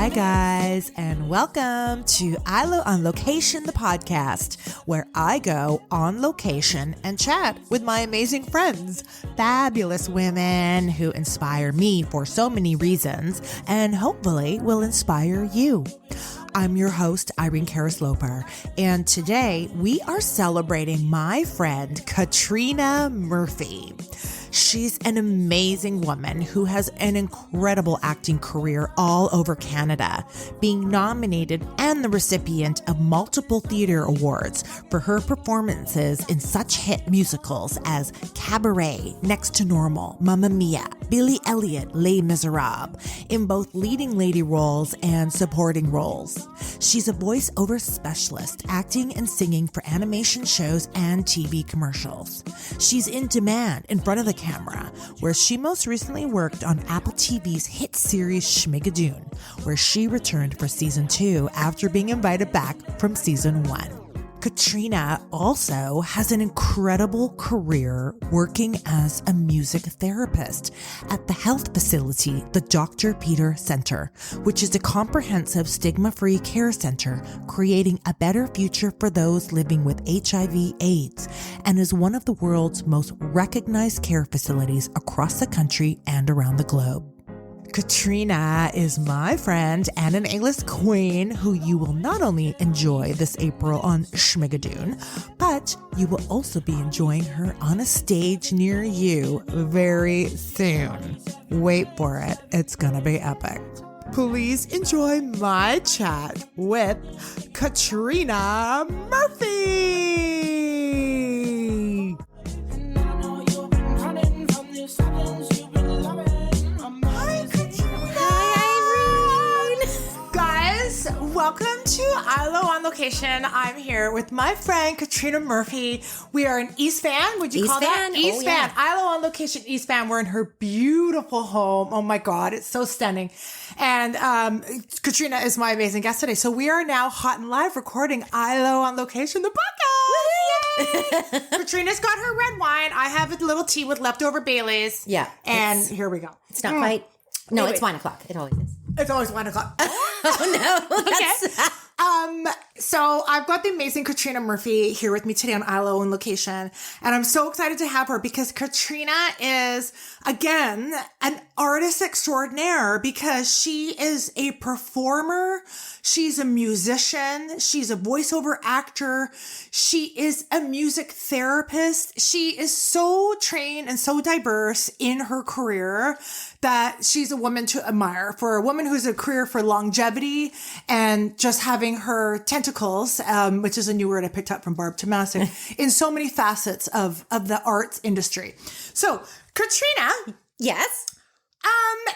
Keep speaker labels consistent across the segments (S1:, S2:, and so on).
S1: Hi, guys, and welcome to ILO on Location, the podcast, where I go on location and chat with my amazing friends, fabulous women who inspire me for so many reasons and hopefully will inspire you. I'm your host, Irene Karras-Loper, and today we are celebrating my friend, Caitriona Murphy. She's an amazing woman who has an incredible acting career all over Canada, being nominated and the recipient of multiple theater awards for her performances in such hit musicals as Cabaret, Next to Normal, Mamma Mia, Billy Elliot, Les Miserables, in both leading lady roles and supporting roles. She's a voiceover specialist, acting and singing for animation shows and TV commercials. She's in demand in front of the camera, where she most recently worked on Apple TV's hit series Schmigadoon, where she returned for season 2 after being invited back from season 1. Caitriona also has an incredible career working as a music therapist at the health facility, the Dr. Peter Center, which is a comprehensive stigma-free care center creating a better future for those living with HIV/AIDS, and is one of the world's most recognized care facilities across the country and around the globe. Caitriona is my friend and an A-list queen who you will not only enjoy this April on Schmigadoon, but you will also be enjoying her on a stage near you very soon. Wait for it. It's gonna be epic. Please enjoy my chat with Caitriona Murphy. Welcome to ILO on Location. I'm here with my friend Caitriona Murphy. We are in East Van. Would you call that? East Van. ILO on Location, East Van. We're in her beautiful home. Oh my God, it's so stunning. And Caitriona is my amazing guest today. So we are now hot and live recording ILO on Location, the podcast. Caitriona's got her red wine. I have a little tea with leftover Baileys.
S2: Yeah.
S1: And here we go.
S2: It's not quite. No,
S1: Anyway.
S2: it's 1 o'clock. It always is.
S1: It's always 1 o'clock.
S2: Oh, no.
S1: Okay. So I've got the amazing Caitriona Murphy here with me today on ILO on Location. And I'm so excited to have her because Caitriona is, again, an artist extraordinaire because she is a performer. She's a musician. She's a voiceover actor. She is a music therapist. She is so trained and so diverse in her career that she's a woman to admire. For a woman who's a career for longevity and just having her tentacles, which is a new word I picked up from Barb Tomasic, in so many facets of the arts industry. So, Caitriona.
S2: Yes.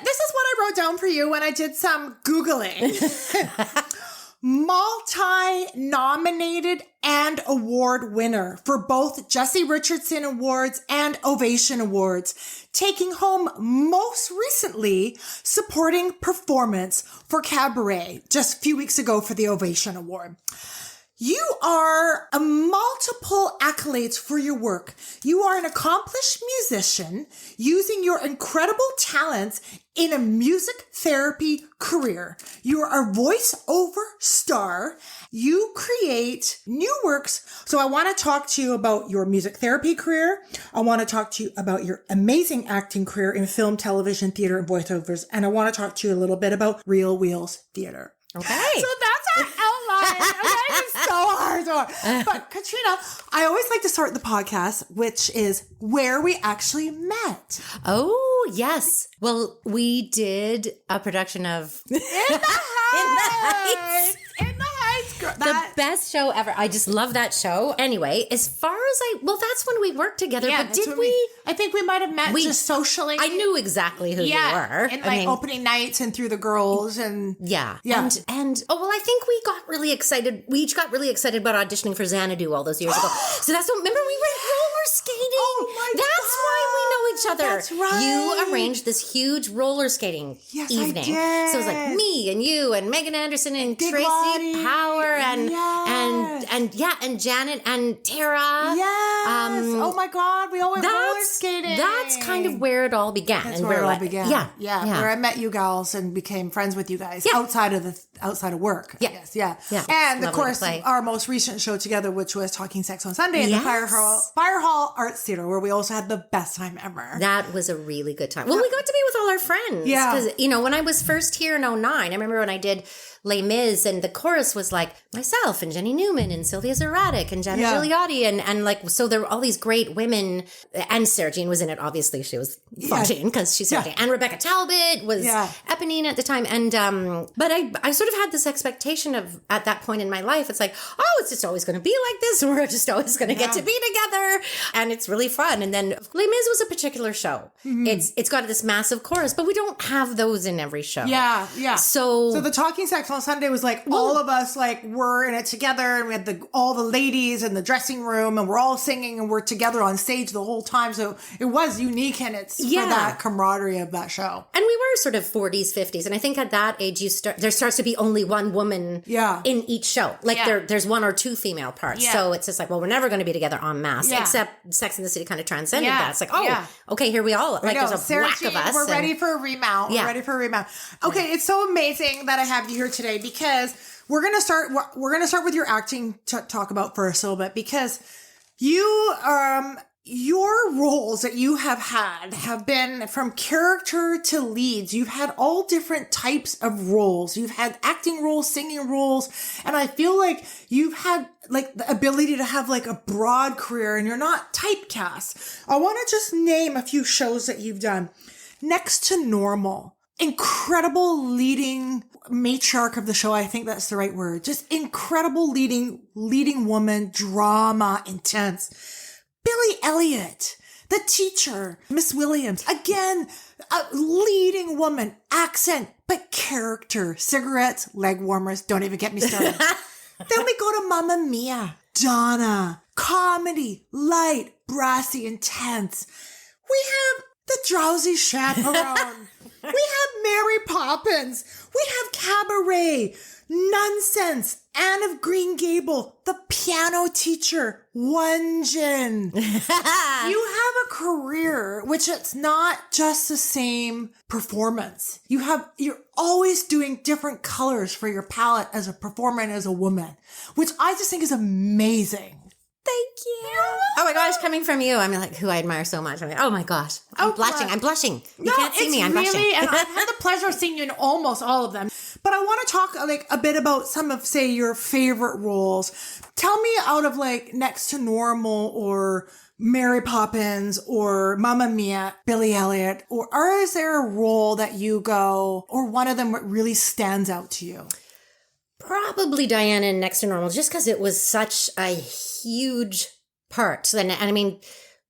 S1: This is what I wrote down for you when I did some Googling. Multi-nominated and award winner for both Jesse Richardson Awards and Ovation Awards, taking home most recently supporting performance for Cabaret just a few weeks ago for the Ovation Award. You are a multiple accolades for your work. You are an accomplished musician using your incredible talents in a music therapy career. You are a voiceover star. You create new works. So I want to talk to you about your music therapy career. I want to talk to you about your amazing acting career in film, television, theater, and voiceovers. And I want to talk to you a little bit about Real Wheels Theater.
S2: Okay.
S1: So that's our outline. Okay, it's so hard. But Caitriona, I always like to start the podcast, which is where we actually met.
S2: Oh, yes. Well, we did a production of
S1: In the Heights. In the Heights.
S2: the best show ever. I just love that show. Anyway, as far as that's when we worked together.
S1: Yeah,
S2: but did
S1: we?
S2: we?
S1: I think we might have met just socially.
S2: I knew exactly who you were.
S1: And opening nights and through the girls and
S2: yeah.
S1: Yeah.
S2: And I think we got really excited. We each got really excited about auditioning for Xanadu all those years ago. So that's what, remember we were skating.
S1: Oh my
S2: That's why we know each other.
S1: That's right.
S2: You arranged this huge roller skating evening.
S1: I did.
S2: So it was like me and you and Megan Anderson and
S1: Big
S2: Tracy
S1: Lottie.
S2: Power and
S1: Yes.
S2: and Janet and Tara.
S1: Yes. Oh my God. We all went roller skating.
S2: That's kind of where it all began.
S1: That's
S2: and
S1: where it all
S2: like,
S1: began.
S2: Yeah.
S1: Where I met you gals and became friends with you guys outside of work.
S2: Yeah.
S1: I guess. Yeah.
S2: Yeah.
S1: And of
S2: Lovely
S1: course,
S2: to play.
S1: our most recent show together, which was Talking Sex on Sunday at the Fire Hall Arts Theater, where we also had the best time ever.
S2: That was a really good time. Well, we got to be with all our friends.
S1: Yeah.
S2: Because, when I was first here in 2009, I remember when I did Les Mis and the chorus was like myself and Jenny Newman and Sylvia Zaratic and Janet Gigliotti and like, so there were all these great women, and Sarah Jean was in it. Obviously she was Fontaine because she's Sarah Jean. And Rebecca Talbot was Eponine at the time. And, but I sort of had this expectation of at that point in my life, it's like, oh, it's just always going to be like this. We're just always going to get to be together. And it's really fun. And then Les Mis was a particular show. Mm-hmm. It's got this massive chorus, but we don't have those in every show.
S1: Yeah. Yeah.
S2: So
S1: the Talking Sex on Sunday was like all of us like were in it together, and we had all the ladies in the dressing room, and we're all singing, and we're together on stage the whole time. So it was unique, and it's for that camaraderie of that show.
S2: And we were sort of 40s, 50s, and I think at that age there starts to be only one woman in each show. Like there's one or two female parts. Yeah. So it's just like, well, we're never going to be together en masse, except Sex and the City kind of transcended that. It's like, okay, here we all like there's a
S1: Sarah
S2: whack
S1: Jean,
S2: of us.
S1: We're ready for a remount.
S2: Yeah.
S1: We're ready for a remount. Okay, it's so amazing that I have you here today, because we're gonna start with your acting talk about for a little bit, because you your roles that you have been from character to leads. You've had all different types of roles. You've had acting roles, singing roles, and I feel like you've had like the ability to have like a broad career, and you're not typecast. I want to just name a few shows that you've done. Next to Normal. Incredible leading matriarch of the show. I think that's the right word. Just incredible leading woman, drama, intense. Billy Elliot, The Teacher, Miss Williams. Again, a leading woman, accent, but character. Cigarettes, leg warmers. Don't even get me started. Then we go to Mamma Mia, Donna, comedy, light, brassy, intense. We have The Drowsy Chaperone. We have Mary Poppins. We have Cabaret, Nonsense, Anne of Green Gable, The Piano Teacher, Wonjin. You have a career which it's not just the same performance. You're always doing different colors for your palette as a performer and as a woman, which I just think is amazing.
S2: Thank you. Oh my gosh, coming from you, I'm like, who I admire so much. I'm like, oh my gosh, I'm blushing. I'm blushing. You can't see me. I'm blushing.
S1: And I've had the pleasure of seeing you in almost all of them. But I want to talk like a bit about some of, say, your favorite roles. Tell me out of like Next to Normal or Mary Poppins or Mamma Mia, Billy Elliot, or is there a role that you go, or one of them that really stands out to you?
S2: Probably Diana in Next to Normal, just because it was such a huge part. And I mean,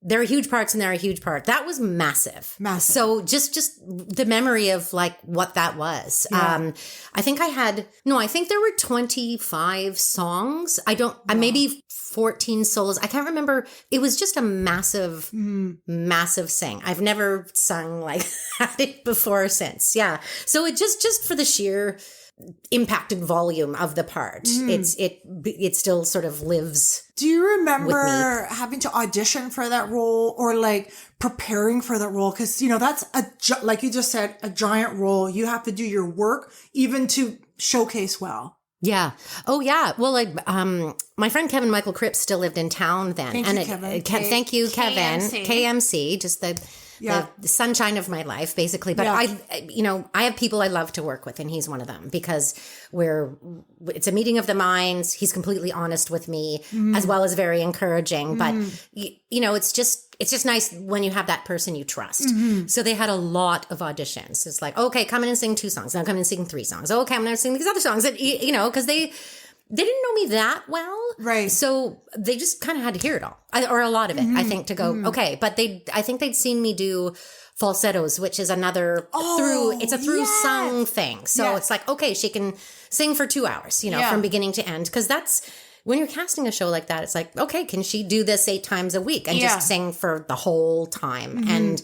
S2: there are huge parts and there are a huge part. That was massive. Massive. So just the memory of like what that was. Yeah. I think there were 25 songs. Maybe 14 solos. I can't remember. It was just a massive, massive sing. I've never sung like that before or since. Yeah. So it just for the sheer impact and volume of the part. It still sort of lives.
S1: Do you remember having to audition for that role or like preparing for that role? Because, that's like you just said, a giant role. You have to do your work even to showcase well.
S2: Yeah. Oh, yeah. Well, like, my friend Kevin Michael Cripps still lived in town then. Thank you, Kevin. KMC, just the sunshine of my life, basically. But I have people I love to work with, and he's one of them because it's a meeting of the minds. He's completely honest with me, as well as very encouraging. But it's just nice when you have that person you trust. So they had a lot of auditions. It's like, okay, come in and sing 2 songs. Now come in and sing 3 songs. Okay, I'm going to sing these other songs. And, because they didn't know me that well. Right. So they just kind of had to hear it all, or a lot of it, I think, to go, okay. But I think they'd seen me do falsettos, which is another through sung thing. So it's like, okay, she can sing for 2 hours, from beginning to end. Because that's, when you're casting a show like that, it's like, okay, can she do this 8 times a week and just sing for the whole time? And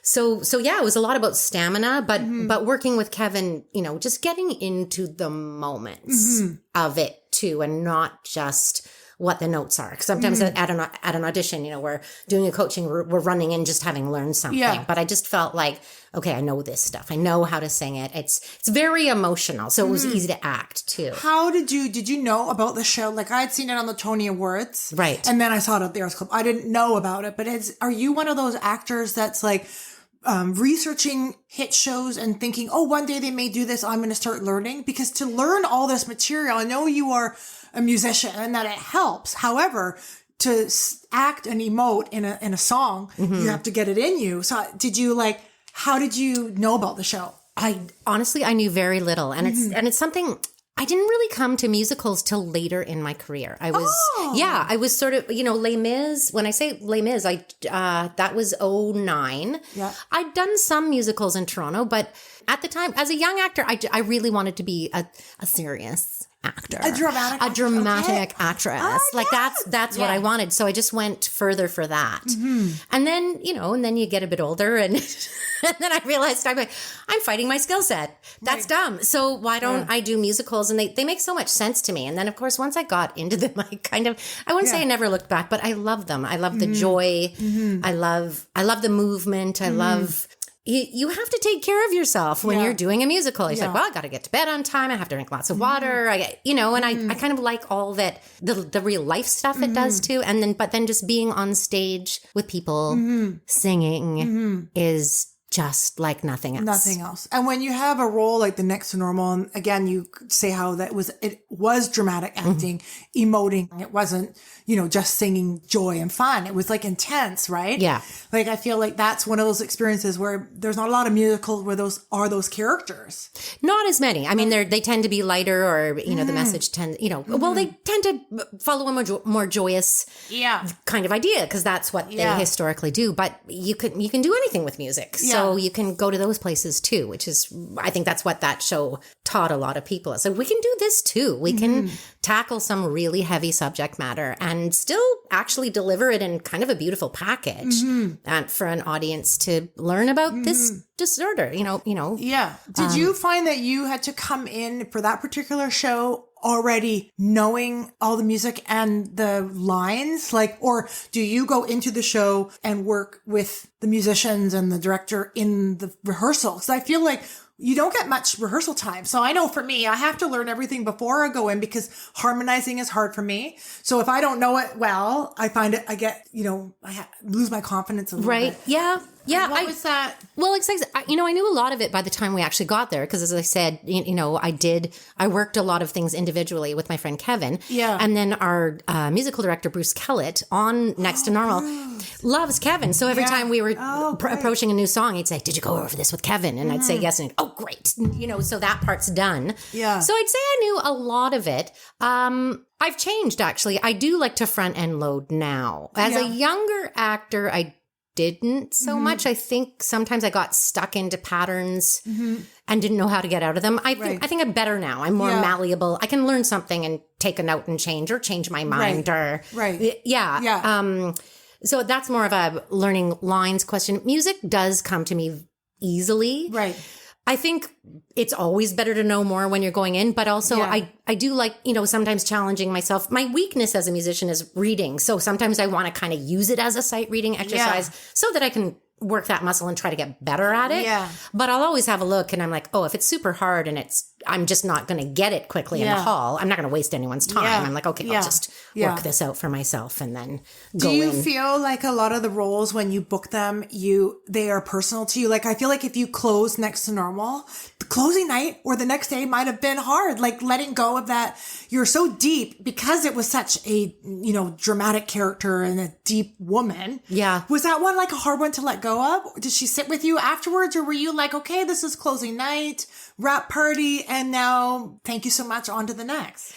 S2: so yeah, it was a lot about stamina, but working with Kevin, just getting into the moments of it too, and not just what the notes are. Because sometimes at an audition, we're doing a coaching, we're running in just having learned something. Yeah. But I just felt like, okay, I know this stuff. I know how to sing it. It's very emotional, so it was easy to act too.
S1: How did you know about the show? Like, I had seen it on the Tony Awards,
S2: right? And
S1: then I saw it at the Arts Club. I didn't know about it, but are you one of those actors that's like researching hit shows and thinking, oh, one day they may do this, I'm going to start learning? Because to learn all this material, I know you are a musician and that it helps. However, to act and emote in a song, you have to get it in you. So how did you know about the show?
S2: I knew very little. And it's something, I didn't really come to musicals till later in my career. I was sort of, Les Mis. When I say Les Mis, that was 2009. Yeah. I'd done some musicals in Toronto, but at the time, as a young actor, I really wanted to be a serious actor,
S1: a dramatic
S2: actress. Like that's what I wanted. So I just went further for that. And then, and then you get a bit older and, and then I realized I'm fighting my skill set. That's dumb. So why don't I do musicals? And they make so much sense to me. And then of course, once I got into them, I wouldn't say I never looked back, but I love them. I love the joy. I love the movement. I love, you have to take care of yourself when you're doing a musical. You're like, well, I got to get to bed on time. I have to drink lots of water. I kind of like all that, the real life stuff it does too. But then just being on stage with people singing is just like nothing else.
S1: Nothing else. And when you have a role like the Next to Normal, and again, you say how it was dramatic acting, emoting. It wasn't, just singing joy and fun. It was like intense, right?
S2: Yeah.
S1: Like, I feel like that's one of those experiences where there's not a lot of musicals where those characters.
S2: Not as many. I mean, they tend to be lighter, or, the message tends, well, they tend to follow a more joyous kind of idea, because that's what they historically do. But you can do anything with music. So you can go to those places too, which is, I think that's what that show taught a lot of people. So we can do this too. We can tackle some really heavy subject matter and still actually deliver it in kind of a beautiful package for an audience to learn about this disorder,
S1: Yeah. Did you find that you had to come in for that particular show already knowing all the music and the lines? Or do you go into the show and work with the musicians and the director in the rehearsal? Because I feel like you don't get much rehearsal time. So I know for me, I have to learn everything before I go in, because harmonizing is hard for me. So if I don't know it well, I find I get, lose my confidence a little bit.
S2: Right. Yeah. Yeah.
S1: What was that?
S2: Well, I knew a lot of it by the time we actually got there. Because as I said, I worked a lot of things individually with my friend Kevin. Yeah. And then our musical director, Bruce Kellett, on Next to Normal, loves Kevin. So every time we were approaching a new song, he'd say, did you go over this with Kevin? And I'd say yes. And oh, great. So that part's done. Yeah. So I'd say I knew a lot of it. I've changed, actually. I do like to front end load now. As a younger actor, I didn't so much. I think sometimes I got stuck into patterns and didn't know how to get out of them. I think I'm better now. I'm more malleable. I can learn something and take a note and change my mind so that's more of a learning lines question. Music does come to me easily. Right. I think it's always better to know more when you're going in, but also I do like, sometimes challenging myself. My weakness as a musician is reading. So sometimes I want to kind of use it as a sight reading exercise so that I can work that muscle and try to get better at it. Yeah. But I'll always have a look and I'm like, oh, if it's super hard and I'm just not going to get it quickly in the hall, I'm not going to waste anyone's time. Yeah. I'm like, okay, I'll just work this out for myself and then go in. Do you
S1: feel like a lot of the roles when you book them, they are personal to you? Like, I feel like if you close Next to Normal, the closing night or the next day might have been hard. Like, letting go of that. You're so deep because it was such a, dramatic character and a deep woman. Yeah. Was that one like a hard one to let go of? Did she sit with you afterwards, or were you like, okay, this is closing night, wrap party, and now thank you so much, on to the next?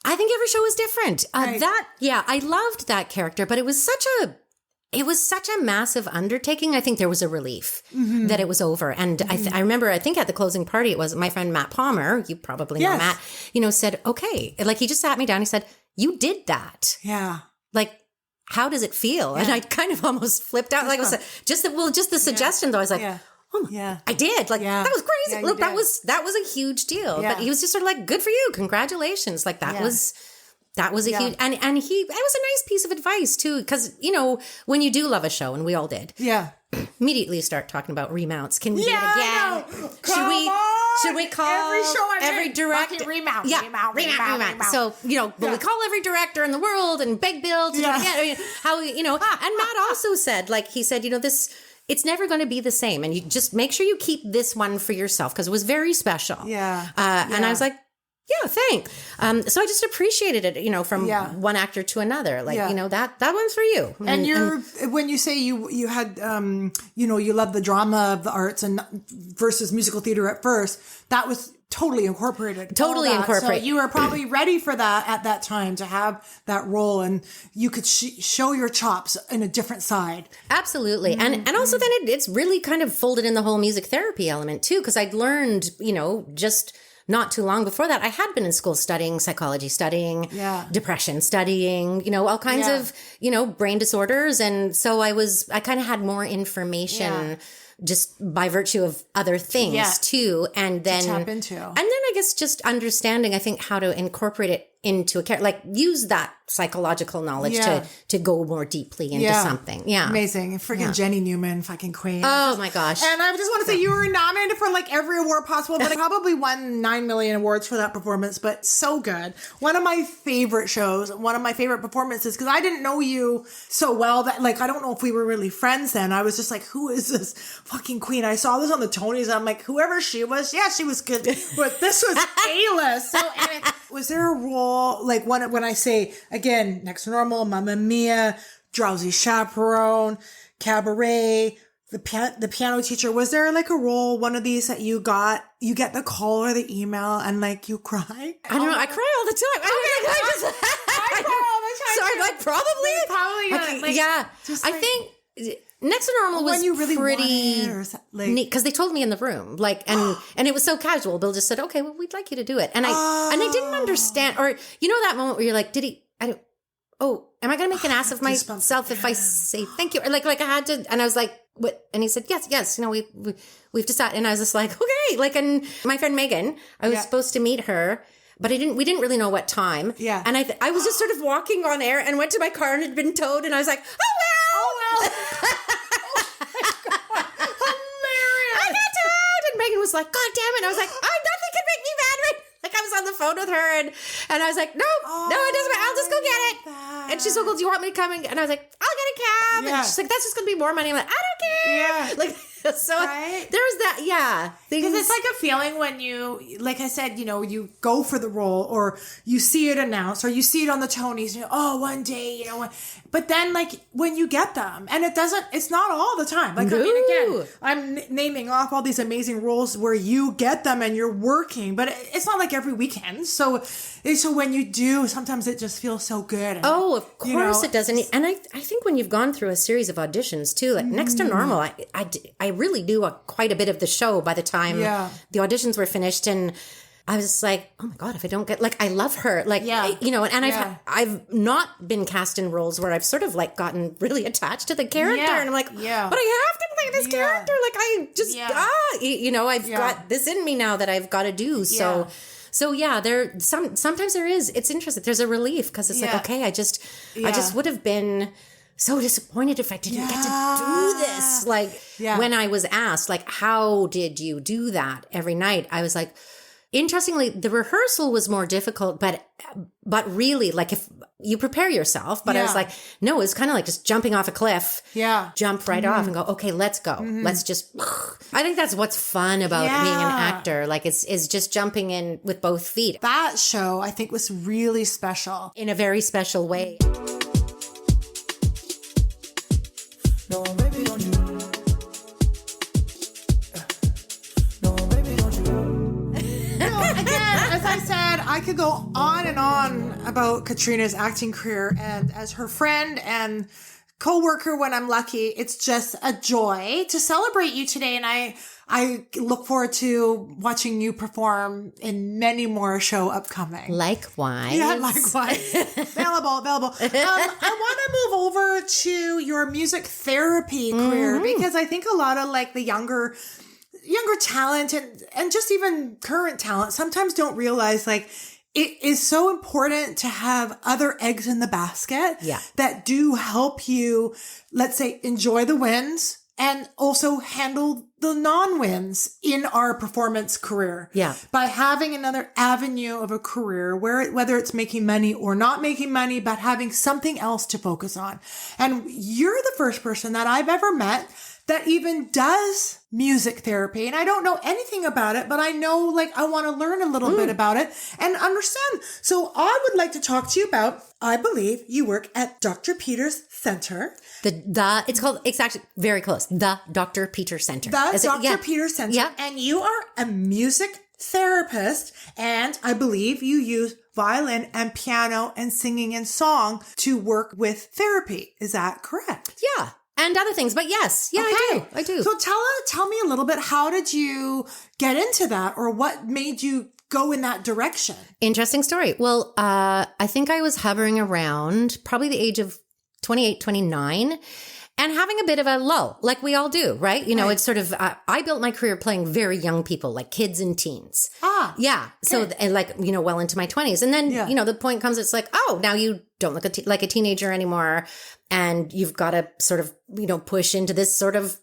S2: I think every show is different. Right. I loved that character, but it was such a massive undertaking. I think there was a relief that it was over. And I remember, I think at the closing party, it was my friend Matt Palmer, you probably know Matt, said, okay, like he just sat me down. He said, you did that.
S1: Yeah.
S2: Like, how does it feel? And I kind of almost flipped out. Like, just the suggestion though. I was like, oh, I did. Like, that was crazy. Look, that was a huge deal. But he was just sort of like, good for you. Congratulations. Like that was a huge, and that was a nice piece of advice too. Cause you know, when you do love a show, and we all did. Yeah. Immediately start talking about remounts. Can we do it again? Should we call every director? Remount. So, you know, will we call every director in the world and beg Bill to do it again? I mean, how, you know, and Matt also said, like, he said, you know, it's never going to be the same. And you just make sure you keep this one for yourself because it was very special. Yeah. And I was like, yeah, thanks. So I just appreciated it, you know, from one actor to another. Like, you know, that one's for you.
S1: And when you say you had, you know, you love the drama of the arts and versus musical theater at first, that was totally incorporated.
S2: Totally incorporated.
S1: So you were probably ready for that at that time to have that role, and you could show your chops in a different side.
S2: Absolutely. And also then it's really kind of folded in the whole music therapy element too, because I'd learned, you know, just not too long before that, I had been in school studying psychology, studying depression, studying, you know, all kinds of, you know, brain disorders. And so I kind of had more information just by virtue of other things too. And then,
S1: to tap into.
S2: And then I guess just understanding, I think, how to incorporate it into a character, like use that psychological knowledge to go more deeply into something. Yeah.
S1: Amazing. Freaking Jenny Newman, fucking queen.
S2: Oh my gosh.
S1: And I just want to say you were nominated for like every award possible, but I probably won 9 million awards for that performance, but so good. One of my favorite shows, one of my favorite performances, because I didn't know you so well that like, I don't know if we were really friends then. I was just like, who is this fucking queen? I saw this on the Tonys. And I'm like, whoever she was, she was good, but this was A-list. So, and was there a role like when I say again, Next to Normal, Mamma Mia, Drowsy Chaperone, Cabaret, the piano teacher, was there like a role, one of these that you get the call or the email and like you cry?
S2: I don't know. I cry all the time. I cry all the time. Sorry, like probably. I think Next to Normal was
S1: when you really
S2: pretty neat because they told me in the room, like, and it was so casual. Bill just said, "Okay, well, we'd like you to do it," and I didn't understand, or you know that moment where you're like, am I going to make an ass of myself if I say thank you? Or like I had to, and I was like, what? And he said, yes, you know, we've decided, and I was just like, okay, like, and my friend Megan, I was supposed to meet her. But we didn't really know what time. Yeah. And I was just sort of walking on air and went to my car and it had been towed. And I was like, oh, well. Hilarious. I got towed. And Megan was like, God damn it. And I was like, nothing can make me mad right. Like I was on the phone with her and I was like, no, it doesn't matter. I'll just go get it. And she's like, well, do you want me to come? And I was like, I'll get a cab. Yeah. And she's like, that's just going to be more money. I'm like, I don't care. Yeah. Like, so there was that,
S1: because it's like a feeling when you, like I said, you know, you go for the role or you see it announced or you see it on the Tonys, you know, one day, you know, but then like when you get them and it's not all the time. Like, I mean, again, I'm naming off all these amazing roles where you get them and you're working, but it's not like every weekend. So when you do, sometimes it just feels so good. And,
S2: of course it does. And I think when you've gone through a series of auditions too, like Next to Normal, I really knew quite a bit of the show by the time the auditions were finished. And I was like, oh my God, if I don't get, like, I love her. Like, you know, and I've not been cast in roles where I've sort of like gotten really attached to the character. And I'm like, but I have to play this character. Like I just, you know, I've got this in me now that I've got to do. So sometimes there is, it's interesting. There's a relief because it's like, okay, I just would have been so disappointed if I didn't get to do this. Like when I was asked, like, how did you do that every night? I was like, interestingly, the rehearsal was more difficult, but really, like, if you prepare yourself, but I was like, no, it's kind of like just jumping off a cliff, jump right off and go, okay, let's go. Let's just, I think that's what's fun about being an actor. Like is just jumping in with both feet.
S1: That show, I think, was really special.
S2: In a very special way.
S1: No, baby, don't you. As I said, I could go on and on about Caitriona's acting career, and as her friend and co-worker when I'm lucky, it's just a joy to celebrate you today. And I look forward to watching you perform in many more show upcoming.
S2: Likewise.
S1: Yeah, likewise. Available. I want to move over to your music therapy career because I think a lot of like the younger talent and just even current talent sometimes don't realize like it is so important to have other eggs in the basket that do help you, let's say, enjoy the wins and also handle the non-wins in our performance career.
S2: Yeah.
S1: By having another avenue of a career where whether it's making money or not making money, but having something else to focus on. And you're the first person that I've ever met that even does music therapy. And I don't know anything about it, but I know like I want to learn a little bit about it and understand. So I would like to talk to you about, I believe you work at Dr. Peter's Center.
S2: It's actually very close. The Dr. Peter Center.
S1: Dr. Peter Center.
S2: Yeah.
S1: And you are a music therapist. And I believe you use violin and piano and singing and song to work with therapy. Is that correct?
S2: Yeah. And other things, but yes. Yeah,
S1: okay.
S2: I do.
S1: So tell me a little bit, how did you get into that or what made you go in that direction?
S2: Interesting story. Well, I think I was hovering around probably the age of 28, 29 and having a bit of a lull, like we all do, right? You know, it's sort of, I built my career playing very young people, like kids and teens. Yeah. Okay. So, and like, you know, well into my 20s. And then, you know, the point comes, it's like, oh, now you don't look like a teenager anymore. And you've got to sort of, you know, push into this sort of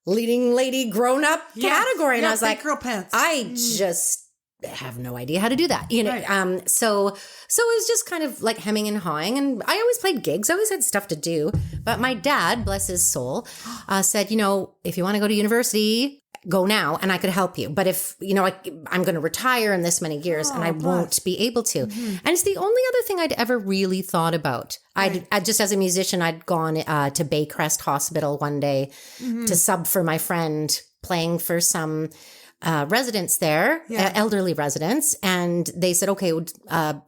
S2: leading lady grown up category. And I was like,
S1: girl pants.
S2: I just have no idea how to do that, you know? Right. So it was just kind of like hemming and hawing. And I always played gigs. I always had stuff to do. But my dad, bless his soul, said, you know, if you want to go to university, go now and I could help you. But if, you know, I'm going to retire in this many years and I won't be able to. And it's the only other thing I'd ever really thought about. I just as a musician, I'd gone to Baycrest Hospital one day to sub for my friend playing for some residents there, elderly residents. And they said, okay,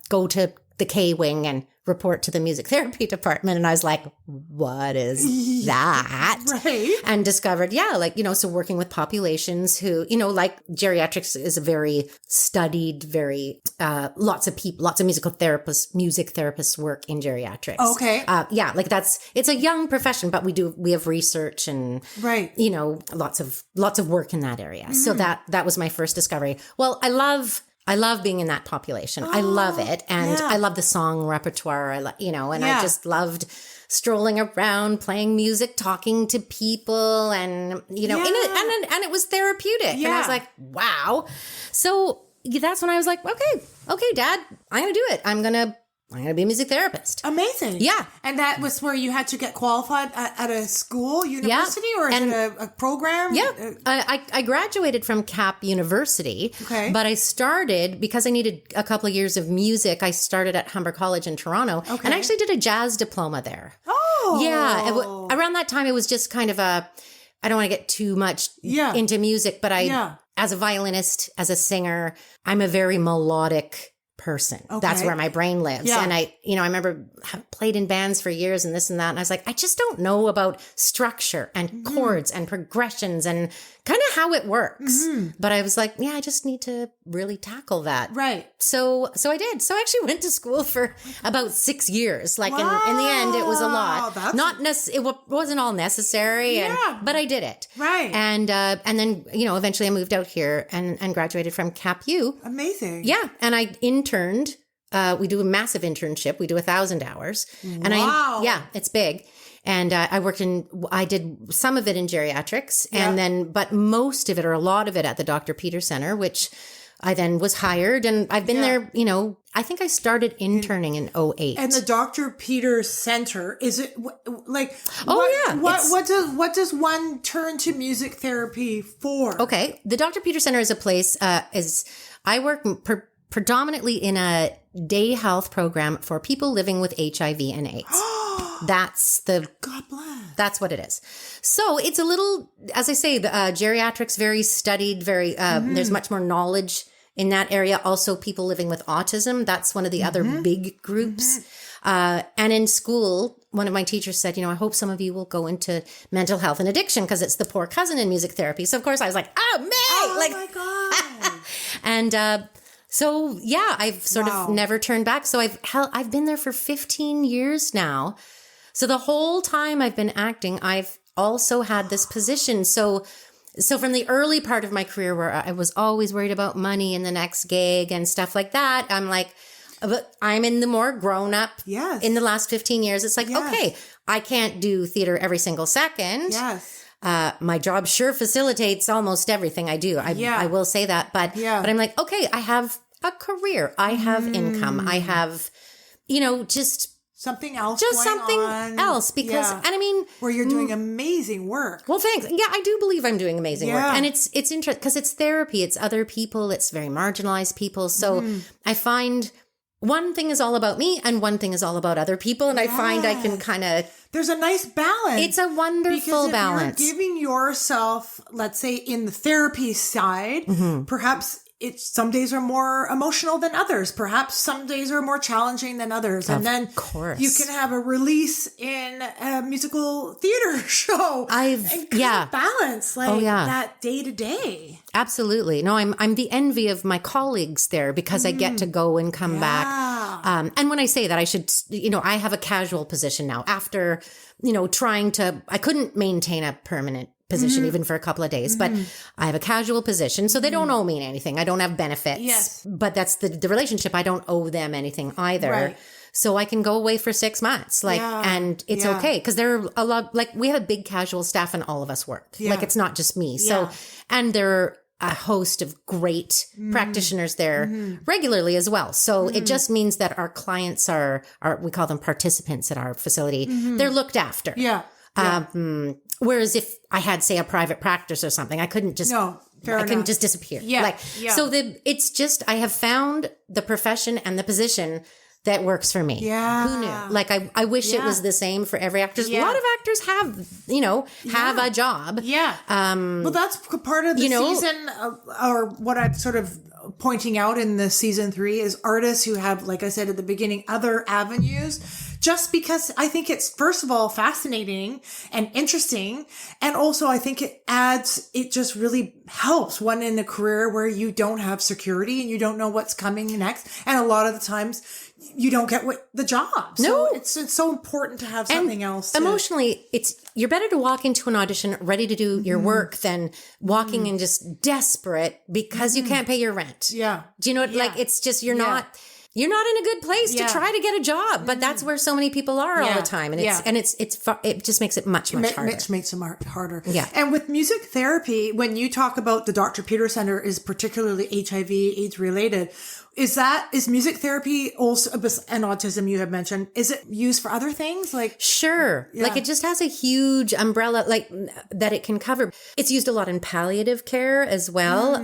S2: go to the K wing and report to the music therapy department. And I was like, what is that?
S1: Right.
S2: And discovered, like, you know, so working with populations who, you know, like geriatrics is a very studied, very, lots of music therapists work in geriatrics.
S1: Okay.
S2: Like it's a young profession, but we have research and, you know, lots of work in that area. So that was my first discovery. Well, I love being in that population. I love it. And I love the song repertoire. I just loved strolling around, playing music, talking to people and, you know, and it was therapeutic. And I was like, wow. So that's when I was like, okay, Dad, I'm going to do it. I'm going to be a music therapist.
S1: Amazing.
S2: Yeah.
S1: And that was where you had to get qualified at a school, university, or is it a program?
S2: Yeah. I graduated from Cap University.
S1: Okay.
S2: But I started, because I needed a couple of years of music, I started at Humber College in Toronto. Okay. And I actually did a jazz diploma there.
S1: Oh.
S2: Yeah. Around that time, it was just kind of I don't want to get too much into music, but as a violinist, as a singer, I'm a very melodic person. Okay. That's where my brain lives. Yeah. And I remember played in bands for years and this and that. And I was like, I just don't know about structure and chords and progressions and kind of how it works. But I was like, I just need to really tackle that.
S1: Right.
S2: So I did. So I actually went to school for about 6 years. Like in the end, it was a lot. It wasn't all necessary. But I did it.
S1: Right.
S2: And then, you know, eventually I moved out here and graduated from Cap U.
S1: Amazing.
S2: Yeah. And I interned. We do a massive internship. We do 1,000 hours. And it's big. And I did some of it in geriatrics but most of it or a lot of it at the Dr. Peter Center, which I then was hired and I've been there, you know, I think I started interning in 2008.
S1: And the Dr. Peter Center, is it like, what does one turn to music therapy for?
S2: Okay. The Dr. Peter Center is a place, I work predominantly in a day health program for people living with HIV and AIDS. God bless. That's what it is. So it's a little, as I say, the geriatrics, very studied, very, there's much more knowledge in that area. Also people living with autism. That's one of the other big groups. And in school, one of my teachers said, I hope some of you will go into mental health and addiction because it's the poor cousin in music therapy. So of course I was like, oh, me!
S1: Oh my God.
S2: And so yeah, I've sort of never turned back. So I've been there for 15 years now. So the whole time I've been acting, I've also had this position. So from the early part of my career where I was always worried about money and the next gig and stuff like that, I'm like, but I'm in the more grown up in the last 15 years. It's like, okay, I can't do theater every single second.
S1: Yes.
S2: My job sure facilitates almost everything I do. I will say that. But I'm like, okay, I have a career. I have income. I have, just
S1: something else.
S2: Because, and I mean,
S1: where you're doing amazing work.
S2: Well, thanks. Yeah, I do believe I'm doing amazing work. And it's interesting because it's therapy. It's other people. It's very marginalized people. So I find one thing is all about me and one thing is all about other people. And I find I can kind of...
S1: There's a nice balance.
S2: It's a wonderful balance.
S1: You're giving yourself, let's say in the therapy side, perhaps some days are more emotional than others. Perhaps some days are more challenging than others. And then you can have a release in a musical theater show. Balance that day to day.
S2: Absolutely. No, I'm the envy of my colleagues there because I get to go and come back. And when I say that, I should, I have a casual position now after, I couldn't maintain a permanent position even for a couple of days, but I have a casual position. So they don't owe me anything. I don't have benefits.
S1: Yes.
S2: But that's the relationship. I don't owe them anything either. Right. So I can go away for 6 months, and it's okay. Cause there are a lot, we have a big casual staff and all of us work. It's not just me. So, and there are a host of great practitioners there regularly as well. So it just means that our clients are, we call them participants at our facility. They're looked after.
S1: Yeah.
S2: Whereas if I had, say, a private practice or something, I couldn't just, couldn't just disappear. So it's just, I have found the profession and the position that works for me.
S1: Yeah.
S2: Who knew? I wish it was the same for every actor. A lot of actors have a job.
S1: Yeah. Well, that's part of the season, or what I'm sort of pointing out in the season 3 is artists who have, like I said at the beginning, other avenues, just because I think it's, first of all, fascinating and interesting. And also I think it just really helps one in a career where you don't have security and you don't know what's coming next. And a lot of the times you don't get the job. So it's so important to have something else.
S2: Emotionally, you're better to walk into an audition ready to do your work than walking in just desperate because you can't pay your rent.
S1: Yeah.
S2: Do you know what? It's just, you're not in a good place to try to get a job, but that's where so many people are all the time. And it just makes it much harder.
S1: It makes it harder.
S2: Yeah.
S1: And with music therapy, when you talk about the Dr. Peter Center is particularly HIV AIDS related, is music therapy also, and autism you have mentioned, is it used for other things?
S2: Sure. It just has a huge umbrella, that it can cover. It's used a lot in palliative care as well.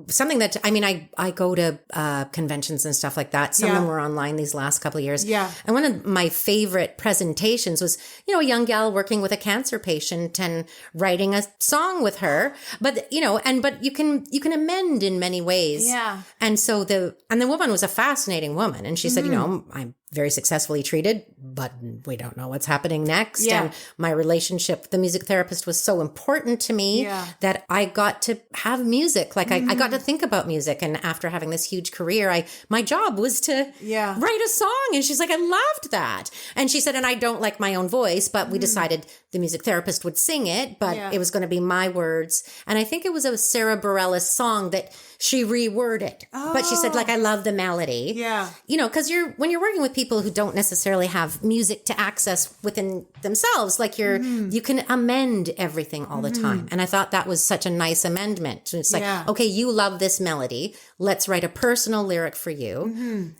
S2: Something that, I go to conventions and stuff like that. Some of them were online these last couple of years.
S1: Yeah.
S2: And one of my favorite presentations was, a young gal working with a cancer patient and writing a song with her. But, but you can amend in many ways.
S1: Yeah.
S2: And so the woman was a fascinating woman. And she said, I'm very successfully treated, but we don't know what's happening next.
S1: Yeah.
S2: And my relationship with the music therapist was so important to me that I got to have music. I got to think about music. And after having this huge career, my job was to write a song. And she's like, I loved that. And she said, and I don't like my own voice, but we decided the music therapist would sing it, but it was going to be my words. And I think it was a Sarah Bareilles song that she reworded. Oh. But she said, I love the melody.
S1: Yeah.
S2: Because when you're working with people who don't necessarily have music to access within themselves, you can amend everything all the time. And I thought that was such a nice amendment. It's okay, you love this melody. Let's write a personal lyric for you.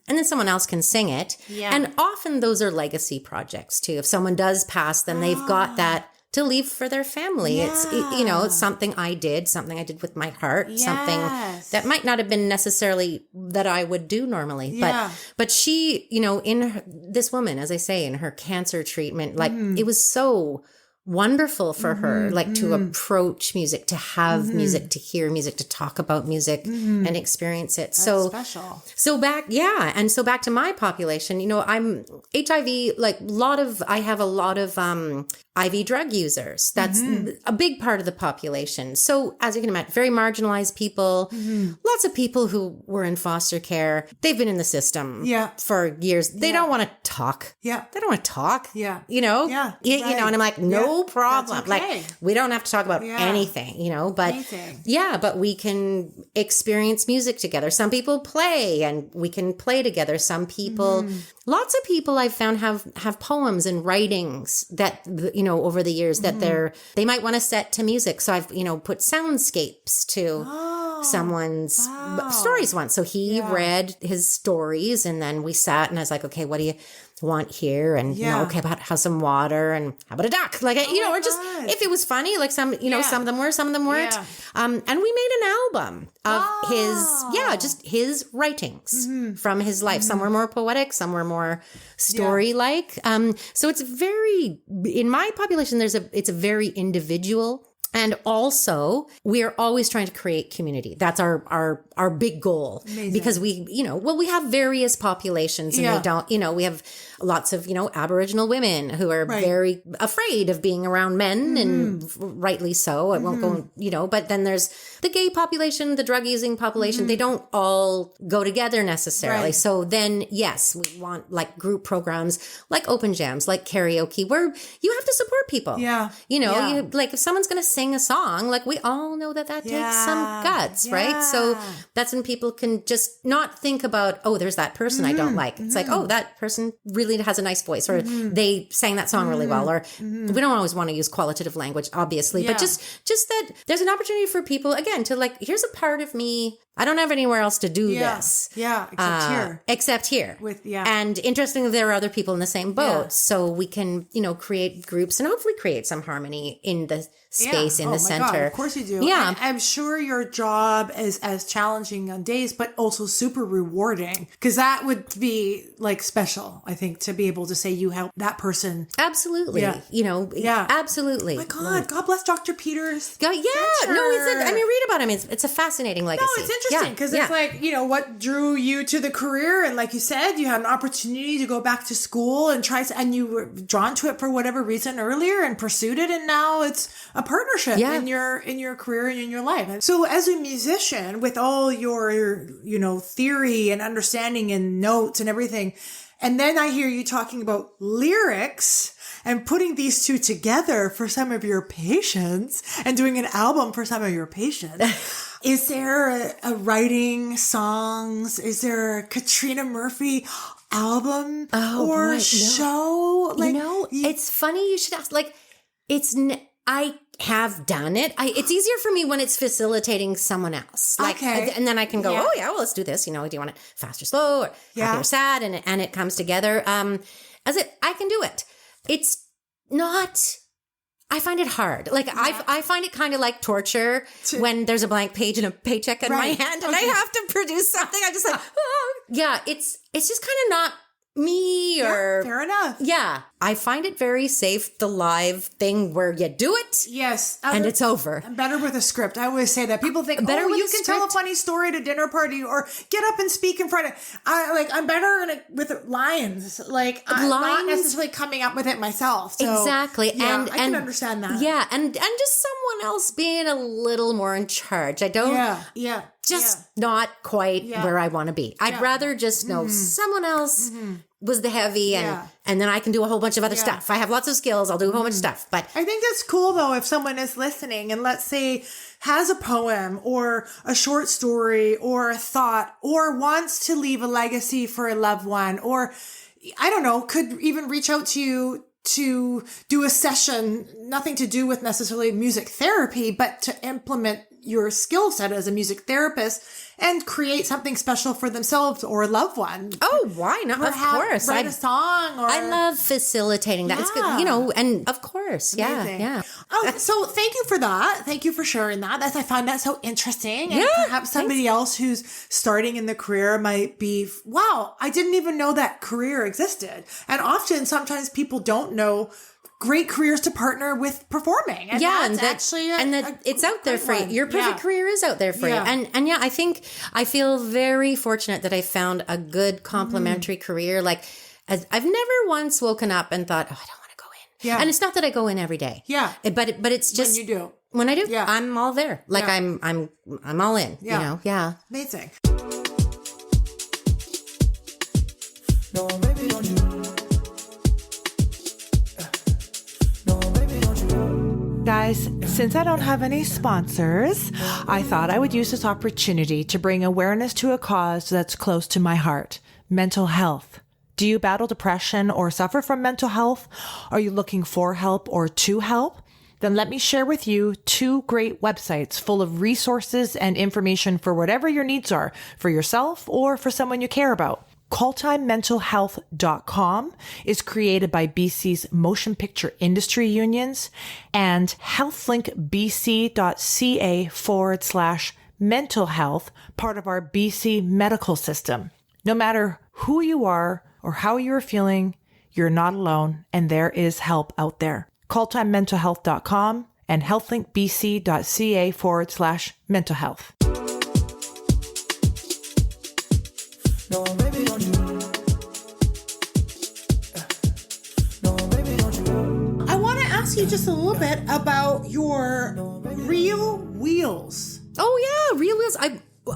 S2: And then someone else can sing it. Yeah. And often those are legacy projects too. If someone does pass, then they've got that to leave for their family. Yeah. It's something I did with my heart, something that might not have been necessarily that I would do normally. Yeah. But she, this woman, as I say, in her cancer treatment, it was so wonderful for her, like to approach music, to have music, to hear music, to talk about music and experience it.
S1: That's special.
S2: So back to my population, you know, I'm HIV, like I have a lot of IV drug users. That's a big part of the population. So as you can imagine, very marginalized people, lots of people who were in foster care. They've been in the system for years. They don't want to talk. Yeah. They don't want to talk. Yeah. You know? Yeah. You know, and I'm like, no problem. Okay. Like, we don't have to talk about anything, you know, but but we can experience music together. Some people play and we can play together. Some people, lots of people I've found have poems and writings that, you know, over the years that they might want to set to music. So I've, you know, put soundscapes to someone's stories once. So he read his stories and then we sat and I was like, okay, what do you want here? And you know, okay, about how some water and how about a duck? Like, you know, or just if it was funny, like some, you know, some of them were, some of them weren't. And we made an album of just his writings from his life. Some were more poetic, some were more story-like. So it's very, in my population, it's a very individual. And also, we are always trying to create community. That's our big goal. Amazing. Because we, you know, well, we have various populations and they don't, you know, we have lots of, you know, Aboriginal women who are very afraid of being around men and rightly so. I won't go, you know, but then there's the gay population, the drug using population. They don't all go together necessarily. Right. So then, yes, we want like group programs, like open jams, like karaoke, where you have to support people. Yeah. You know, you, like if someone's going to sing a song, like we all know that takes some guts, right? So that's when people can just not think about, oh, there's that person I don't like. It's like, oh, that person really has a nice voice, or they sang that song really well, or we don't always want to use qualitative language, obviously, but just that there's an opportunity for people, again, to like, here's a part of me. I don't have anywhere else to do this. Yeah, except here. And interestingly, there are other people in the same boat. Yeah. So we can, you know, create groups and hopefully create some harmony in the space, in the center. God,
S1: of course you do. Yeah. I'm sure your job is as challenging on days, but also super rewarding, because that would be like special, I think, to be able to say you help that person.
S2: Absolutely. Yeah. You know, absolutely.
S1: Oh my God, God bless Dr. Peters.
S2: No, read about him. It's a fascinating legacy.
S1: No, it's interesting because it's like, you know, what drew you to the career, and like you said, you had an opportunity to go back to school and and you were drawn to it for whatever reason earlier and pursued it, and now it's a partnership in your career and in your life. So as a musician, with all your, you know, theory and understanding and notes and everything, and then I hear you talking about lyrics and putting these two together for some of your patients and doing an album for some of your patients. Is there a writing songs? Is there a Caitriona Murphy album show?
S2: Like, you know, it's funny you should ask. Like, I have done it. It's easier for me when it's facilitating someone else. Like, and then I can go, let's do this. You know, do you want it fast or slow, or happy or sad? And it comes together. I can do it. It's not. I find it hard. Like I find it kind of like torture when there's a blank page and a paycheck in my hand and I have to produce something. I'm just like, it's just kind of not me, or
S1: fair enough.
S2: Yeah. I find it very safe, the live thing where you do it.
S1: Yes.
S2: And it's over.
S1: I'm better with a script. I always say that. People think, you can tell a funny story at a dinner party or get up and speak in front of, I'm better with lines. Like, I'm not necessarily coming up with it myself. So,
S2: exactly.
S1: Yeah, I can understand that.
S2: Yeah. And just someone else being a little more in charge. I don't. Not quite where I want to be. I'd rather just know someone else was the heavy and then I can do a whole bunch of other stuff. I have lots of skills. I'll do a whole bunch of stuff. But
S1: I think that's cool though, if someone is listening and let's say has a poem or a short story or a thought or wants to leave a legacy for a loved one, or I don't know, could even reach out to you to do a session, nothing to do with necessarily music therapy, but to implement your skill set as a music therapist and create something special for themselves or a loved one.
S2: Oh, why not? Of course.
S1: Write a song. I
S2: love facilitating that. It's good, you know, and of course. Amazing. Yeah.
S1: Oh, so thank you for that. Thank you for sharing that. I find that so interesting. And perhaps somebody else who's starting in the career might be, wow, I didn't even know that career existed. And sometimes people don't know great careers to partner with performing. And
S2: it's out there for you. Your perfect career is out there for you. And yeah, I feel very fortunate that I found a good complementary career. Like, I've never once woken up and thought, oh, I don't want to go in. Yeah. And it's not that I go in every day.
S1: Yeah.
S2: But it's just
S1: when you do.
S2: When I do, I'm all there. Like I'm all in.
S1: Yeah.
S2: You know? Yeah.
S1: Amazing.
S3: No, baby, don't you? No, baby, don't you?
S1: Guys, since I don't have any sponsors, I thought I would use this opportunity to bring awareness to a cause that's close to my heart: mental health. Do you battle depression or suffer from mental health? Are you looking for help or to help? Then let me share with you 2 great websites full of resources and information for whatever your needs are, for yourself or for someone you care about. CallTimeMentalHealth.com is created by BC's motion picture industry unions, and healthlinkbc.ca/mental health, part of our BC medical system. No matter who you are or how you're feeling, you're not alone, and there is help out there. CallTimeMentalHealth.com and healthlinkbc.ca/mental health.
S3: No, baby, don't you? No, baby, don't you?
S1: I want to ask you just a little bit about your Real Wheels.
S2: Oh yeah, Real Wheels.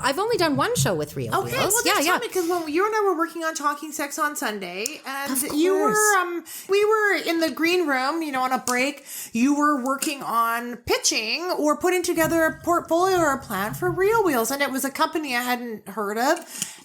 S2: I've only done one show with Real Wheels.
S1: Okay, well, just tell me, because when you and I were working on Talking Sex on Sunday, and you were, we were in the green room, on a break. You were working on pitching or putting together a portfolio or a plan for Real Wheels, and it was a company I hadn't heard of.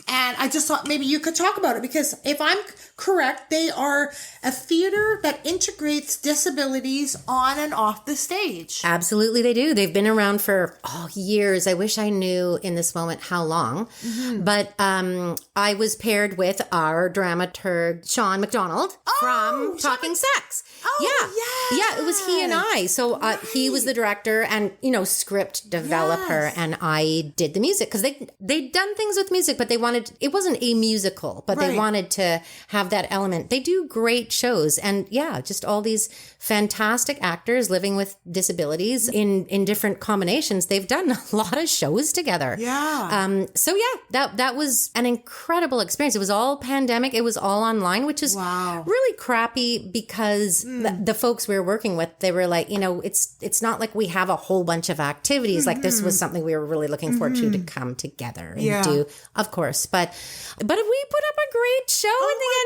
S1: And I just thought maybe you could talk about it, because if I'm correct, they are a theater that integrates disabilities on and off the stage.
S2: Absolutely, they do. They've been around for years. I wish I knew in this moment how long. Mm-hmm. But I was paired with our dramaturg, Sean McDonald, from Talking Sex. Yeah, it was he and I. So he was the director and, script developer, and I did the music, because they'd done things with music, but they wanted, it wasn't a musical, but they wanted to have that element. They do great shows, and just all these fantastic actors living with disabilities in different combinations. They've done a lot of shows together. That was an incredible experience. It was all pandemic. It was all online, which is really crappy, because the folks we were working with, they were like, it's not like we have a whole bunch of activities. Like, this was something we were really looking forward to come together and do, of course. But we put up a great show in the end.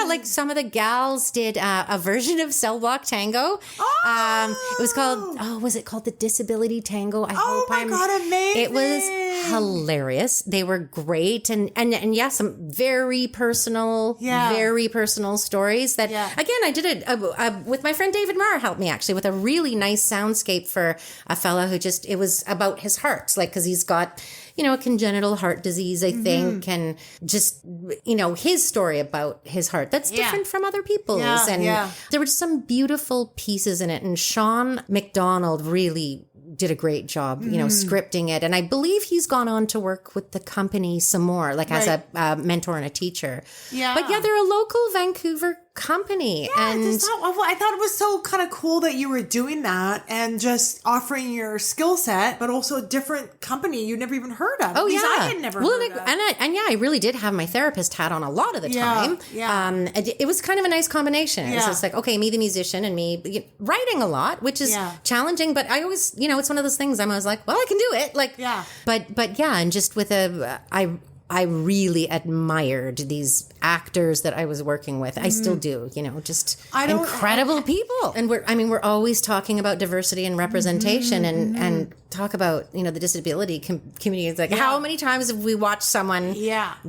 S2: Like some of the gals did a version of Cell Block Tango. It was called, was it called the Disability Tango?
S1: God, amazing.
S2: It was hilarious. They were great. And some very personal stories that, again, I did it with my friend David Marr helped me actually with a really nice soundscape for a fella who it was about his heart, like, because he's got, a congenital heart disease, I think, and just, his story about his heart that's different from other people's. There were just some beautiful pieces in it. And Sean McDonald really did a great job, scripting it. And I believe he's gone on to work with the company some more, like as a mentor and a teacher. Yeah. But they're a local Vancouver company.
S1: Yeah, and I thought it was so kind of cool that you were doing that and just offering your skill set, but also a different company you never even heard of.
S2: Oh,
S1: I had never heard of.
S2: I really did have my therapist hat on a lot of the time. Yeah. It was kind of a nice combination. It was just like, okay, me the musician and me writing a lot, which is challenging, but I always, it's one of those things I'm always like, well, I can do it. Like, but and just with I really admired these actors that I was working with. I still do, just incredible people. And we're always talking about diversity and representation and talk about, the disability community. It's like, how many times have we watched someone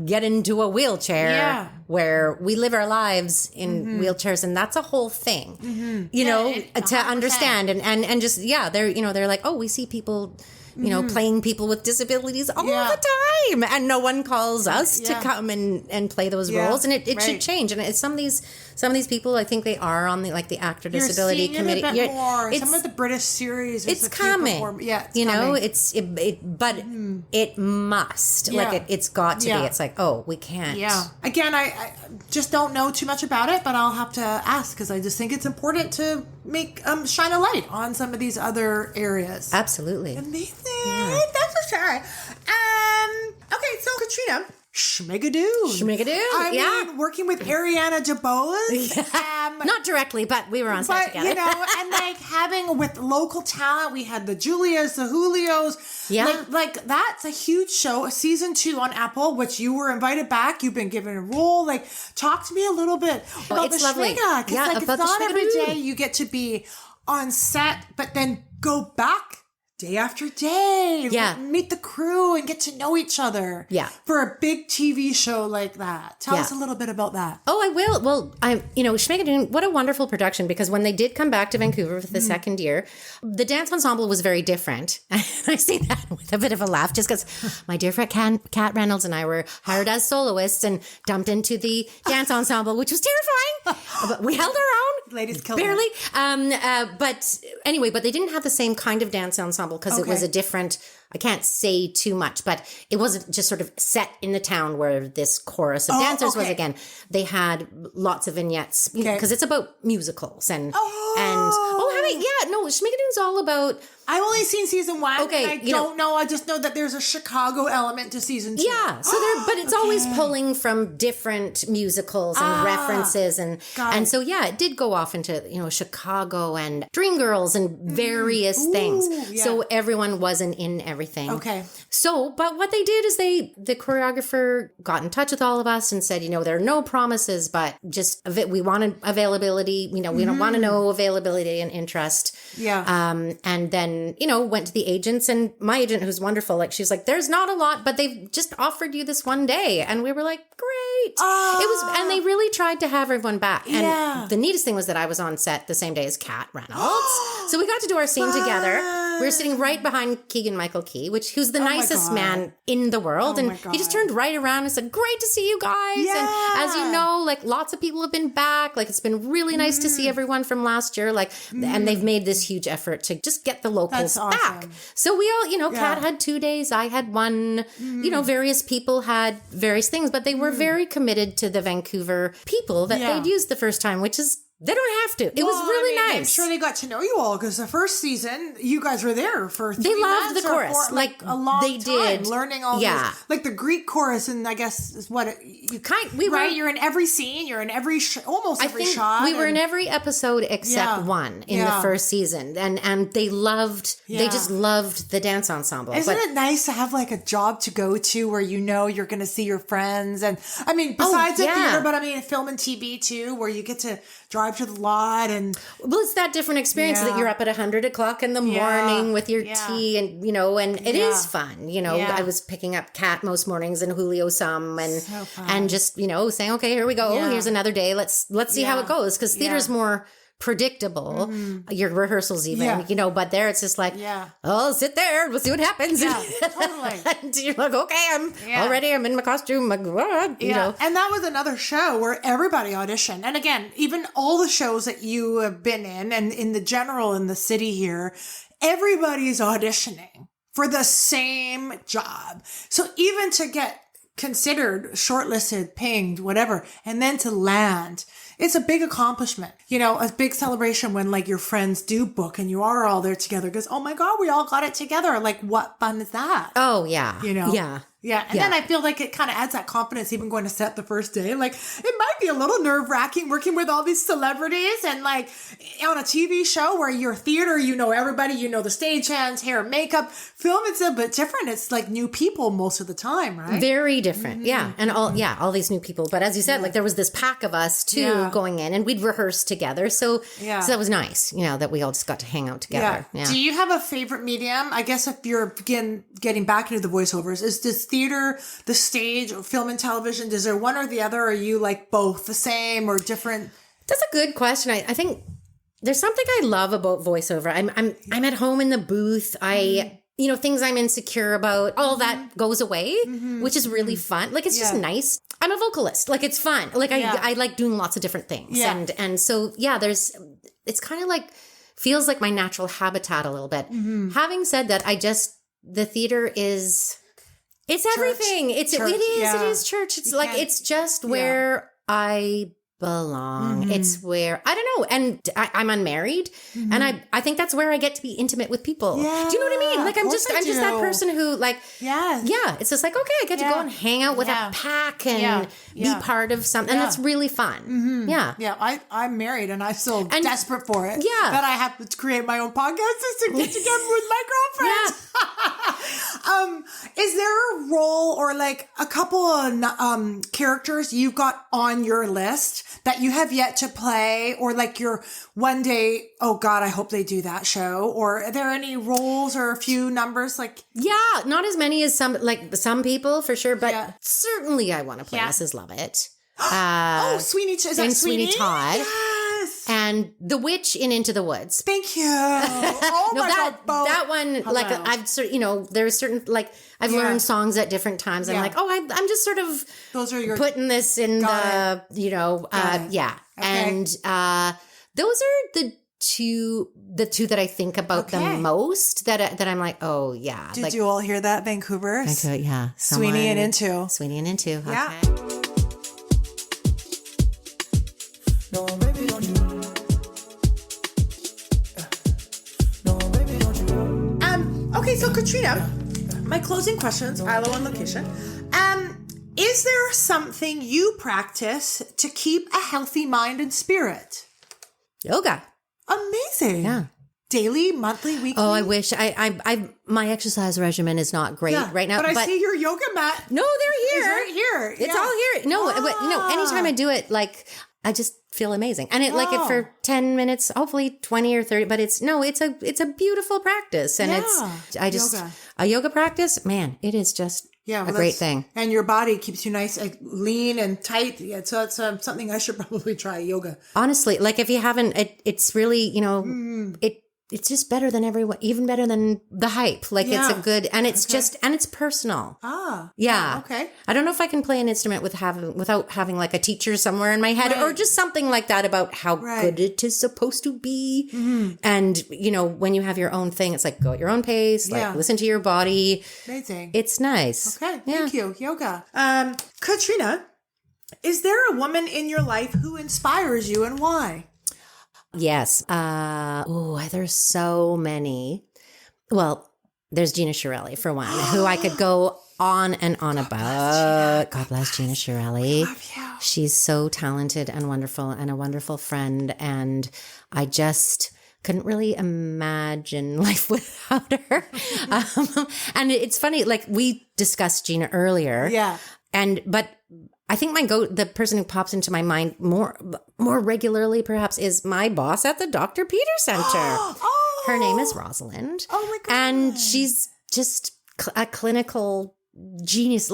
S2: get into a wheelchair where we live our lives in wheelchairs, and that's a whole thing, to understand and just, they're like, oh, we see people you know, playing people with disabilities all the time, and no one calls us to come and play those roles, and it should change. And it's some of these people, I think they are on the actor disability committee.
S1: A bit more. Some of the British series,
S2: it's coming.
S1: It's
S2: you know,
S1: coming.
S2: but it must it's got to be. It's like, oh, we can't.
S1: Yeah. Again, I just don't know too much about it, but I'll have to ask because I just think it's important to make shine a light on some of these other areas.
S2: Absolutely.
S1: Amazing. That's for sure. Okay, so Caitriona, Schmigadoon. I mean, working with Ariana DeBose.
S2: Not directly, but we were on set together.
S1: You know, and like having with local talent, we had the Julias, the Julios.
S2: Yeah.
S1: Like that's a huge show. Season 2 on Apple, which you were invited back. You've been given a role. Like, talk to me a little bit about the Schmiga. Because like, it's not every day you get to be on set, but then go back day after day.
S2: Yeah.
S1: Meet the crew and get to know each other.
S2: Yeah.
S1: For a big TV show like that. Tell us a little bit about that.
S2: Oh, I will. Well, Schmigadoon, what a wonderful production, because when they did come back to Vancouver for the second year, the dance ensemble was very different. And I say that with a bit of a laugh, just because my dear friend Kat Reynolds and I were hired as soloists and dumped into the dance ensemble, which was terrifying. But we held our own.
S1: Ladies killed
S2: barely. But anyway, but they didn't have the same kind of dance ensemble because it was a different, I can't say too much, but it wasn't just sort of set in the town where this chorus of dancers was again. They had lots of vignettes because it's about musicals and Schmigadoon's all about.
S1: I've only seen season 1.
S2: Okay,
S1: and I don't know. I just know that there's a Chicago element to season 2.
S2: Yeah, so but it's always pulling from different musicals and references, and so it did go off into Chicago and Dreamgirls and various things. Yeah. So everyone wasn't in everything. Okay. So, but what they did is the choreographer got in touch with all of us and said, there are no promises, but just we wanted availability. We don't want to know availability and interest. Yeah. And then went to the agents, and my agent, who's wonderful, like she's like, there's not a lot, but they've just offered you this one day, and we were like, great. It was, and they really tried to have everyone back. And the neatest thing was that I was on set the same day as Kat Reynolds, so we got to do our scene together. We were sitting right behind Keegan-Michael Key, who's the nicest man in the world, and he just turned right around and said, great to see you guys. And as you know, like lots of people have been back. Like it's been really nice to see everyone from last year. Like, and they've made this huge effort to just get the locals back. So we all, Kat had 2 days, I had 1, various people had various things, but they were very committed to the Vancouver people that they'd used the first time, which is, they don't have to. It was really nice. I'm
S1: sure they got to know you all because the first season, you guys were there for 3
S2: They loved
S1: months
S2: the chorus.
S1: Like a long
S2: they
S1: time.
S2: Did.
S1: Learning all these, like the Greek chorus, and I guess is what you're in every scene, you're in every almost every shot.
S2: We were in every episode except one in the first season, and they loved. They just loved the dance ensemble.
S1: Isn't it nice to have like a job to go to where you're going to see your friends, and I mean besides the theater, but I mean film and TV too, where you get to drive to the lot and
S2: it's that different experience that you're up at 100 o'clock in the morning with your tea and and it is fun. I was picking up Kat most mornings and Julio some and just saying, okay, here we go, here's another day, let's see how it goes, because theater's more predictable, your rehearsals even, but there it's just like, oh, sit there, we'll see what happens.
S1: Yeah, totally.
S2: And you're like, okay, I'm in my costume, and
S1: that was another show where everybody auditioned. And again, even all the shows that you have been in and in the general in the city here, everybody's auditioning for the same job. So even to get considered, shortlisted, pinged, whatever, and then to land, it's a big accomplishment, a big celebration when like your friends do book and you are all there together because, oh my God, we all got it together. Like what fun is that?
S2: Oh yeah.
S1: Yeah. And then I feel like it kind of adds that confidence even going to set the first day. Like it might be a little nerve wracking working with all these celebrities and like on a TV show where you're theater, everybody, the stagehands, hair, makeup. Film, it's a bit different. It's like new people most of the time, right?
S2: Very different. Yeah. And all these new people. But as you said, like there was this pack of us too going in and we'd rehearse together. So that was nice, that we all just got to hang out together. Yeah.
S1: Do you have a favorite medium? I guess if you're getting back into the voiceovers, is this theater, the stage, or film and television? Is there one or the other? Or are you like both the same or different?
S2: That's a good question. I think there's something I love about voiceover. I'm at home in the booth. things I'm insecure about, all that goes away, which is really fun. Like, it's just nice. I'm a vocalist. Like, it's fun. Like, I like doing lots of different things.
S1: Yeah.
S2: And so, it's kind of like, feels like my natural habitat a little bit. Having said that, the theater is, it's church. Everything. It is church. It's it's just where I belong. It's where, I don't know. And I'm unmarried. And I think that's where I get to be intimate with people.
S1: Yeah,
S2: do you know what I mean? Like, I'm just that person who it's just like, okay, I get to go and hang out with a pack and be part of something. And that's really fun. Yeah.
S1: Yeah. I'm married and I'm still desperate for it.
S2: Yeah.
S1: That I have to create my own podcast to get together with my girlfriends. Is there a role or like a couple of characters you've got on your list that you have yet to play, or like your one day, oh God, I hope they do that show? Or are there any roles or a few numbers? Like,
S2: not as many as some people for sure, but certainly I want to play Mrs. Lovett.
S1: Sweeney, is that
S2: Sweeney Todd?
S1: Yes.
S2: And the witch in Into the Woods.
S1: Thank you. Oh my God.
S2: That one, hello. Like I've sort there's certain, like I've learned songs at different times. I'm like, I'm just sort of
S1: those are your
S2: putting this in the, Okay. And those are the two that I think about the most, that I'm like, oh yeah.
S1: Did you all hear that, Vancouver?
S2: Yeah.
S1: Sweeney and Into.
S2: Yeah.
S1: Okay.
S3: No, baby, don't you? No, baby, don't you?
S1: Okay, so Caitriona, my closing questions, Ilo on location. Is there something you practice to keep a healthy mind and spirit?
S2: Yoga.
S1: Amazing.
S2: Yeah.
S1: Daily, monthly, weekly?
S2: Oh, I wish. My exercise regimen is not great right now.
S1: But I see your yoga mat.
S2: No, they're here.
S1: It's right here.
S2: It's all here. No, but anytime I do it, like, I just feel amazing. And it like it for 10 minutes, hopefully 20 or 30, but it's a beautiful practice. And a yoga practice, man, it is just a great thing. And
S1: your body keeps you nice, lean and tight. Yeah, so it's something I should probably try, yoga.
S2: Honestly, like if you haven't, it's really, it's just better than everyone, even better than the hype. Like it's a good, and it's and it's personal. Yeah.
S1: Okay.
S2: I don't know if I can play an instrument without having like a teacher somewhere in my head or just something like that about how good it is supposed to be. And, when you have your own thing, it's like go at your own pace, like listen to your body.
S1: Amazing.
S2: It's nice.
S1: Okay. Thank you. Yoga. Caitriona, is there a woman in your life who inspires you and why?
S2: Yes. There's so many. Well, there's Gina Shirelli for one, who I could go on and on about. God bless Gina Shirelli.
S1: Love you.
S2: She's so talented and wonderful and a wonderful friend. And I just couldn't really imagine life without her. And it's funny, like we discussed Gina earlier.
S1: Yeah.
S2: But I think the person who pops into my mind more regularly perhaps is my boss at the Dr. Peter Center. Her name is Rosalind.
S1: Oh my God.
S2: And she's just a clinical genius.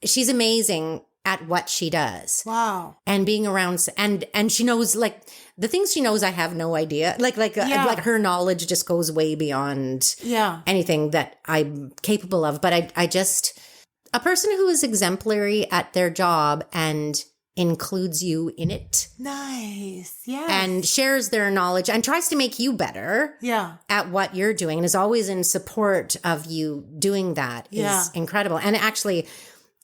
S2: She's amazing at what she does.
S1: Wow.
S2: And being around and she knows like the things she knows I have no idea. Like her knowledge just goes way beyond anything that I'm capable of. But I just a person who is exemplary at their job and includes you in it.
S1: Nice. Yeah.
S2: And shares their knowledge and tries to make you better at what you're doing and is always in support of you doing that is incredible. And actually,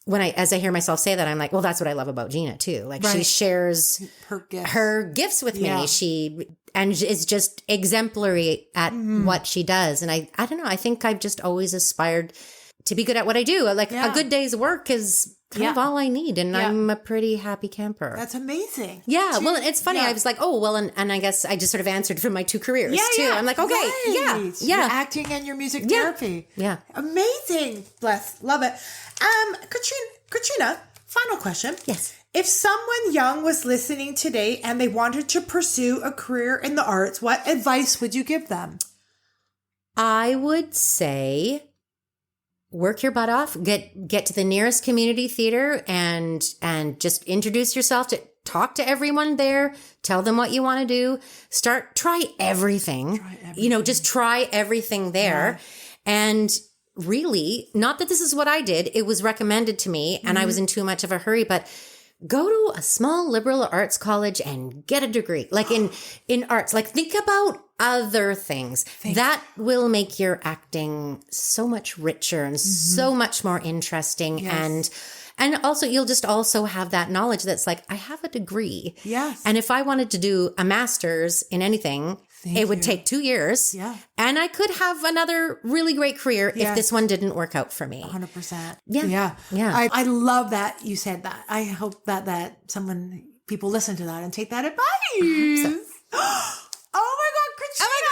S2: as I hear myself say that, I'm like, well, that's what I love about Gina too. Like she shares her gifts with me. She is just exemplary at what she does. And I don't know. I think I've just always aspired to be good at what I do. Like a good day's work is kind of all I need. And I'm a pretty happy camper.
S1: That's amazing.
S2: Yeah. Well, it's funny. I was like, oh, well, and I guess I just sort of answered from my two careers too. I'm like, okay, yeah.
S1: Your acting and your music therapy.
S2: Yeah.
S1: Amazing. Bless. Love it. Caitriona, final question.
S2: Yes.
S1: If someone young was listening today and they wanted to pursue a career in the arts, what advice would you give them?
S2: I would say work your butt off, get to the nearest community theater and just introduce yourself, to talk to everyone there, tell them what you want to do, try everything. Just try everything there. And really, not that this is what I did. It was recommended to me and I was in too much of a hurry, but go to a small liberal arts college and get a degree, like in arts. Like, think about other things that will make your acting so much richer and so much more interesting. Yes. And also, you'll just also have that knowledge that's like, I have a degree.
S1: Yes.
S2: And if I wanted to do a master's in anything, it would take 2 years.
S1: Yeah.
S2: And I could have another really great career if this one didn't work out for me.
S1: 100%.
S2: Yeah.
S1: I love that you said that. I hope that people listen to that and take that advice. Oh my God, Caitriona.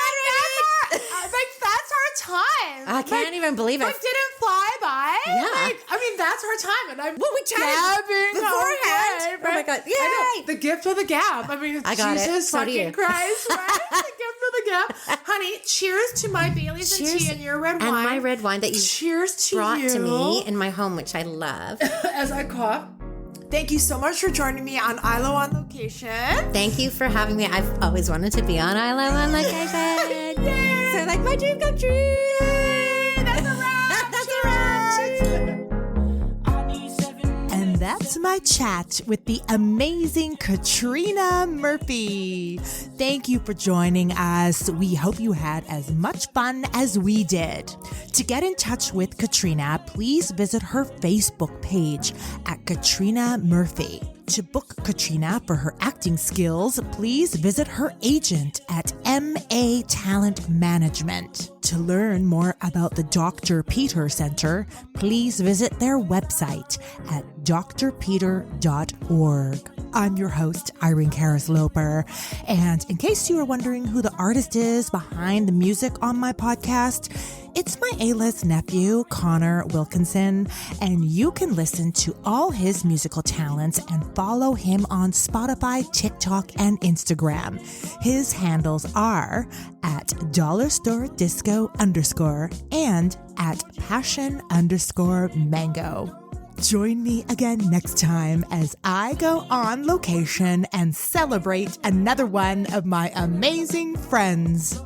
S1: Oh my God, that's our time.
S2: I can't even believe it.
S1: It didn't fly by.
S2: Yeah.
S1: That's our time. And
S2: we chatted beforehand. Oh my God. Yay.
S1: The gift of the gap.
S2: I got
S1: Jesus
S2: it. So
S1: fucking Christ, right? The gift of the gap. Honey, cheers to my Baileys and tea and your red wine.
S2: And my red wine that you brought to me in my home, which I love.
S1: As I cough. Thank you so much for joining me on ILO on Location.
S2: Thank you for having me. I've always wanted to be on ILO on Location.
S1: Yay!
S2: So like my dream come true.
S1: Yay! That's a wrap.
S2: That's a wrap.
S1: And that's my chat with the amazing Caitriona Murphy. Thank you for joining us. We hope you had as much fun as we did. To get in touch with Caitriona, please visit her Facebook page at Caitriona Murphy. To book Caitriona for her acting skills, please visit her agent at MA Talent Management. To learn more about the Dr. Peter Center, please visit their website at drpeter.org. I'm your host, Irene Karras-Loper, and in case you are wondering who the artist is behind the music on my podcast, it's my A-list nephew, Connor Wilkinson, and you can listen to all his musical talents and follow him on Spotify, TikTok, and Instagram. His handles are at $disco_ and at passion_mango. Join me again next time as I go on location and celebrate another one of my amazing friends.